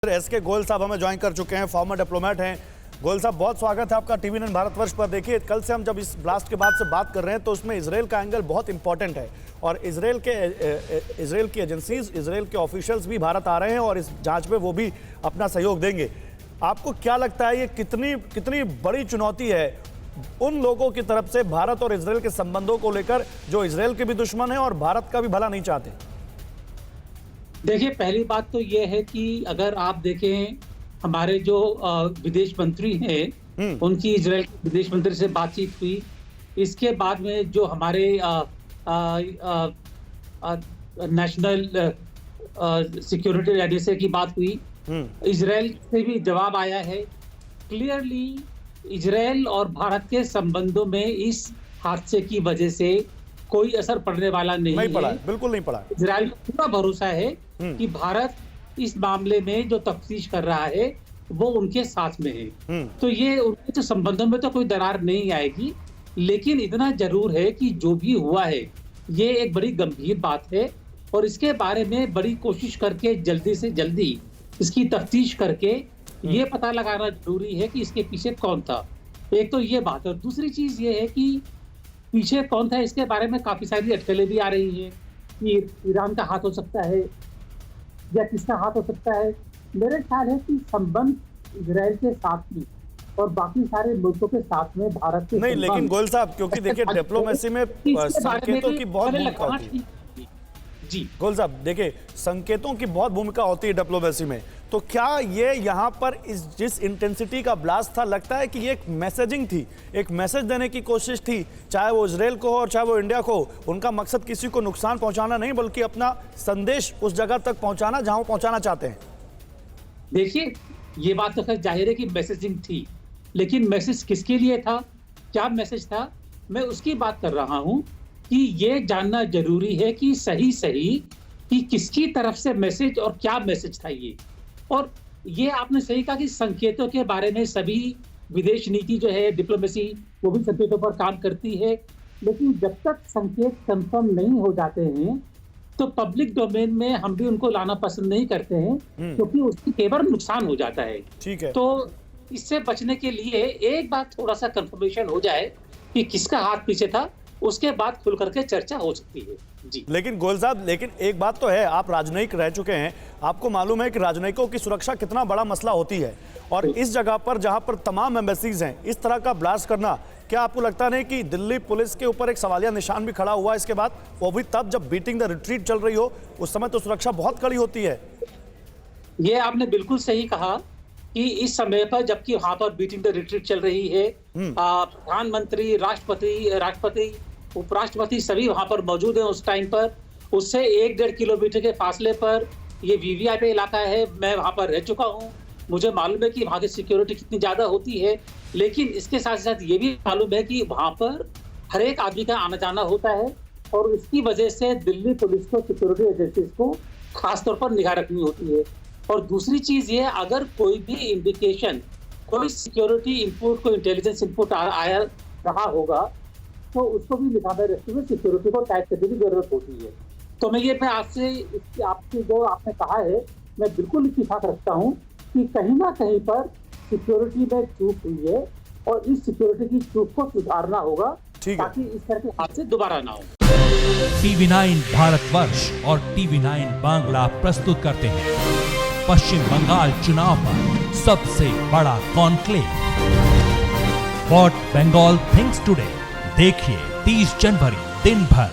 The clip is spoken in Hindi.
एसके गोयल साहब हमें ज्वाइन कर चुके हैं, फॉर्मर डिप्लोमेट हैं। गोयल साहब, बहुत स्वागत है आपका टीवी9 भारतवर्ष पर। देखिए, कल से हम जब इस ब्लास्ट के बाद से बात कर रहे हैं तो उसमें इजराइल का एंगल बहुत इंपॉर्टेंट है और इजराइल की एजेंसीज, इजराइल के ऑफिशियल्स भी भारत आ रहे हैं और इस जांच में वो भी अपना सहयोग देंगे। आपको क्या लगता है ये कितनी बड़ी चुनौती है उन लोगों की तरफ से भारत और इजराइल के संबंधों को लेकर जो इजराइल के भी दुश्मन है और भारत का भी भला नहीं चाहते? देखिए, पहली बात तो ये है कि अगर आप देखें, हमारे जो विदेश मंत्री हैं उनकी इजराइल के विदेश मंत्री से बातचीत हुई। इसके बाद में जो हमारे नेशनल सिक्योरिटी एडवाइजर की बात हुई, इजराइल से भी जवाब आया है। क्लियरली इजराइल और भारत के संबंधों में इस हादसे की वजह से कोई असर पड़ने वाला नहीं पड़ा, है। बिल्कुल नहीं पड़ा। इजराइल को पूरा भरोसा है कि भारत इस मामले में जो तफ्तीश कर रहा है वो उनके साथ में है। तो ये उनके तो संबंधों में तो कोई दरार नहीं आएगी, लेकिन इतना जरूर है कि जो भी हुआ है ये एक बड़ी गंभीर बात है और इसके बारे में बड़ी कोशिश करके जल्दी से जल्दी इसकी तफ्तीश करके ये पता लगाना जरूरी है कि इसके पीछे कौन था। एक तो ये बात है। दूसरी चीज ये है कि पीछे कौन था, इसके बारे में काफी सारी अटकलें भी आ रही हैं कि ईरान का हाथ हो सकता है या किसका हाथ हो सकता है। मेरे ख्याल है कि संबंध इजराइल के साथ में और बाकी सारे मुल्कों के साथ में भारत के नहीं, लेकिन गोयल साहब, क्योंकि देखिए डिप्लोमेसी में संकेतों की बहुत भूमिका होती है। जी गोयल साहब, देखिए संकेतों की बहुत भूमिका होती है डिप्लोमेसी में। तो क्या ये यहाँ पर जिस इंटेंसिटी का ब्लास्ट था, लगता है कि ये एक मैसेजिंग थी, एक मैसेज देने की कोशिश थी, चाहे वो इजराइल को हो और चाहे वो इंडिया को हो। उनका मकसद किसी को नुकसान पहुंचाना नहीं, बल्कि अपना संदेश उस जगह तक पहुंचाना जहां वो पहुंचाना चाहते हैं। देखिए, ये बात तो खैर जाहिर है कि मैसेजिंग थी, लेकिन मैसेज किसके लिए था, क्या मैसेज था, मैं उसकी बात कर रहा हूं कि ये जानना जरूरी है कि सही कि किसकी तरफ से मैसेज और क्या मैसेज था ये। और ये आपने सही कहा कि संकेतों के बारे में सभी विदेश नीति जो है, डिप्लोमेसी, वो भी संकेतों पर काम करती है, लेकिन जब तक संकेत कंफर्म नहीं हो जाते हैं तो पब्लिक डोमेन में हम भी उनको लाना पसंद नहीं करते हैं, क्योंकि उसकी केवल नुकसान हो जाता है। ठीक है। तो इससे बचने के लिए एक बार थोड़ा सा कंफर्मेशन हो जाए कि किसका हाथ पीछे था, उसके बाद खुल करके चर्चा हो सकती है। जी। लेकिन गोयल साहब, लेकिन एक बात तो है, आप राजनयिक रह चुके हैं, आपको मालूम है कि राजनयिकों की सुरक्षा कितना बड़ा मसला होती है और इस जगह पर जहां पर तमाम एम्बेसीज हैं, इस तरह का ब्लास्ट करना, क्या आपको लगता नहीं कि दिल्ली पुलिस के ऊपर एक सवालिया निशान भी खड़ा हुआ इसके बाद? वो भी तब जब बीटिंग द रिट्रीट चल रही हो, उस समय तो सुरक्षा बहुत कड़ी होती है। ये आपने बिल्कुल सही कहा कि इस समय पर जबकि वहां पर बीटिंग द रिट्रीट चल रही है, प्रधानमंत्री, राष्ट्रपति, उपराष्ट्रपति सभी वहां पर मौजूद हैं उस टाइम पर। उससे 1-1.5 किलोमीटर के फासले पर ये वीवीआईपी इलाका है। मैं वहां पर रह चुका हूं, मुझे मालूम है कि वहां की सिक्योरिटी कितनी ज्यादा होती है, लेकिन इसके साथ साथ ये भी मालूम है कि वहां पर हर एक आदमी का आना जाना होता है और इसकी वजह से दिल्ली पुलिस को, सिक्योरिटी एजेंसीज को खासतौर पर निगाह रखनी होती है। और दूसरी चीज ये, अगर कोई भी इंडिकेशन, कोई सिक्योरिटी इनपुट, कोई इंटेलिजेंस इनपुट आया रहा होगा तो उसको भी निगाह में रखते हुए सिक्योरिटी को टाइट करने की जरूरत होती है। तो मैं आपसे जो आपने कहा है, मैं बिल्कुल इत्तेफाक रखता हूँ कि कहीं ना कहीं पर सिक्योरिटी में चूक हुई है और इस सिक्योरिटी की चूक को सुधारना होगा ताकि इस तरह के हादसे दोबारा ना हो। टीवी9 भारतवर्ष और टीवी9 बांग्ला प्रस्तुत करते हैं पश्चिम बंगाल चुनाव पर सबसे बड़ा conclave, what Bengal thinks today. देखिए 30 जनवरी दिन भर